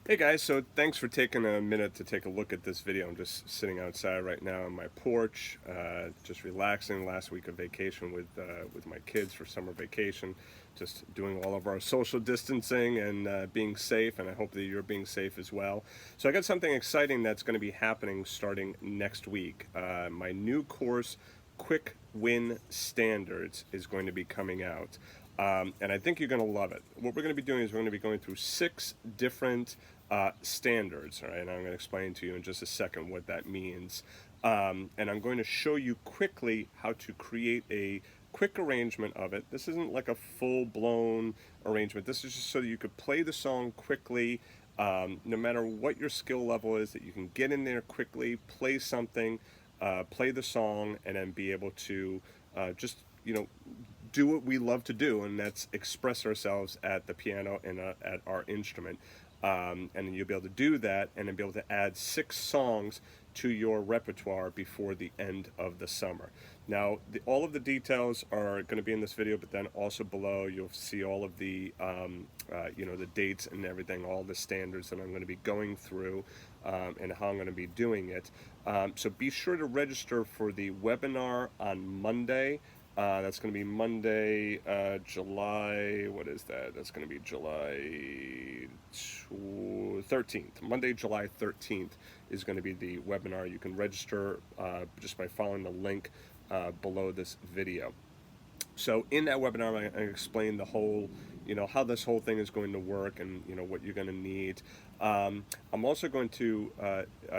Hey guys, so thanks for taking a minute to take a look at this video. I'm just sitting outside right now on my porch, just relaxing. Last week of vacation with my kids for summer vacation, just doing all of our social distancing and being safe, and I hope that you're being safe as well. So I got something exciting that's going to be happening starting next week. My new course, Quick Win Standards, is going to be coming out. And I think you're going to love it. What we're going to be doing is we're going to be going through 6 different standards, all right? And I'm going to explain to you in just a second what that means. And I'm going to show you quickly how to create a quick arrangement of it. This isn't like a full-blown arrangement. This is just so that you could play the song quickly, no matter what your skill level is, that you can get in there quickly, play something, play the song, and then be able to just, do what we love to do, and that's express ourselves at the piano and at our instrument. And then you'll be able to do that and then be able to add 6 songs to your repertoire before the end of the summer. Now, all of the details are going to be in this video, but then also below you'll see all of the, the dates and everything, all the standards that I'm going to be going through and how I'm going to be doing it. So be sure to register for the webinar on Monday. That's going to be Monday, July, what is that? That's going to be July 13th. Monday, July 13th is going to be the webinar. You can register just by following the link below this video. So in that webinar, I explain the whole, how this whole thing is going to work and, what you're going to need. I'm also going to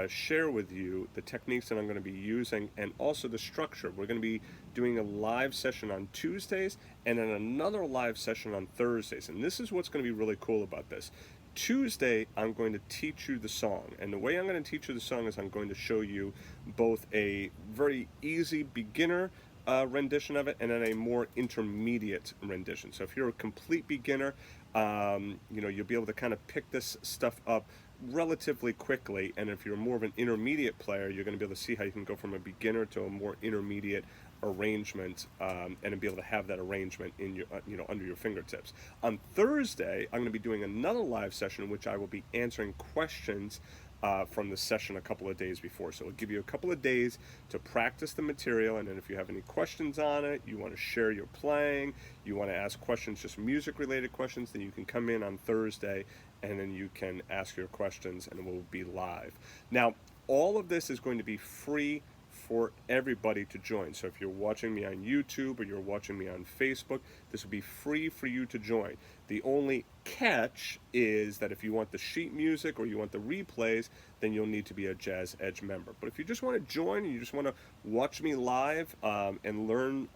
share with you the techniques that I'm going to be using and also the structure. We're going to be doing a live session on Tuesdays and then another live session on Thursdays. And this is what's going to be really cool about this. Tuesday, I'm going to teach you the song. And the way I'm going to teach you the song is I'm going to show you both a very easy beginner rendition of it and then a more intermediate rendition. So if you're a complete beginner, you'll be able to kind of pick this stuff up relatively quickly, and if you're more of an intermediate player, you're going to be able to see how you can go from a beginner to a more intermediate arrangement, and be able to have that arrangement in your under your fingertips. On Thursday, I'm going to be doing another live session in which I will be answering questions from the session a couple of days before. So it'll give you a couple of days to practice the material, and then if you have any questions on it, you want to share your playing, you want to ask questions, just music related questions, then you can come in on Thursday and then you can ask your questions and we'll be live. Now, all of this is going to be free for everybody to join. So if you're watching me on YouTube or you're watching me on Facebook, this will be free for you to join. The only catch is that if you want the sheet music or you want the replays, then you'll need to be a Jazzedge member. But if you just want to join and you just want to watch me live and learn,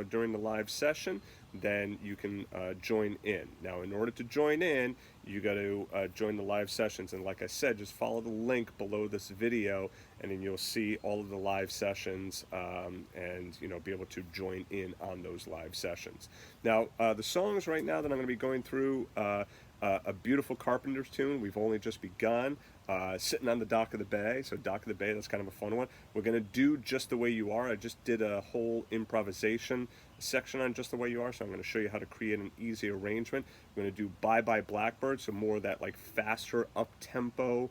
during the live session, then you can join in. Now, in order to join in, you got to join the live sessions, and like I said, just follow the link below this video, and then you'll see all of the live sessions, and be able to join in on those live sessions. Now, the songs right now that I'm going to be going through, a beautiful Carpenter's tune. We've only just begun. Sitting on the dock of the bay. So dock of the bay, that's kind of a fun one. We're going to do Just the Way You Are. I just did a whole improvisation section on Just the Way You Are, so I'm going to show you how to create an easy arrangement. We're going to do Bye Blackbird, so more of that like faster up-tempo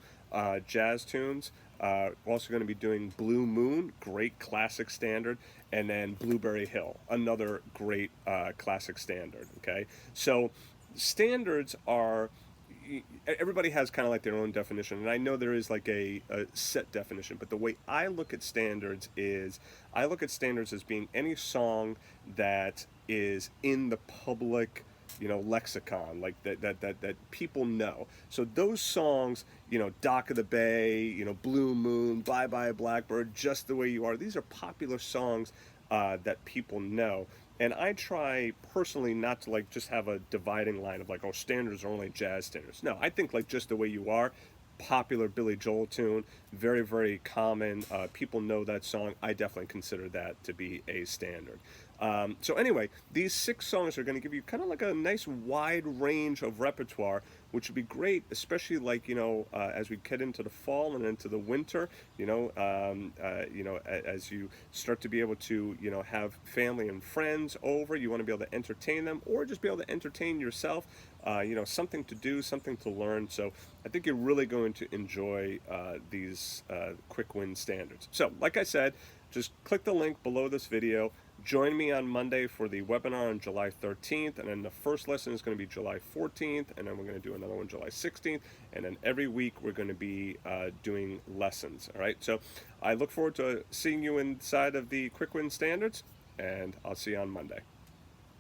jazz tunes. Also going to be doing Blue Moon, great classic standard, and then Blueberry Hill, another great classic standard. Okay, so standards are, everybody has kind of like their own definition, and I know there is like a set definition, but the way I look at standards is I look at standards as being any song that is in the public lexicon, like that people know. So those songs, Dock of the Bay, Blue Moon, Bye Bye Blackbird, Just the Way You Are, these are popular songs that people know. And I try personally not to like just have a dividing line of like, oh, standards are only jazz standards. No, I think like Just the Way You Are, popular Billy Joel tune, very, very common. People know that song. I definitely consider that to be a standard. So anyway, these 6 songs are going to give you kind of like a nice wide range of repertoire which would be great, especially like, as we get into the fall and into the winter, as you start to be able to, have family and friends over, you want to be able to entertain them or just be able to entertain yourself, something to do, something to learn. So I think you're really going to enjoy these quick win standards. So like I said, just click the link below this video. Join me on Monday for the webinar on July 13th, and then the first lesson is going to be July 14th, and then we're going to do another one July 16th, and then every week we're going to be doing lessons. All right, so I look forward to seeing you inside of the Quick Win Standards, and I'll see you on Monday.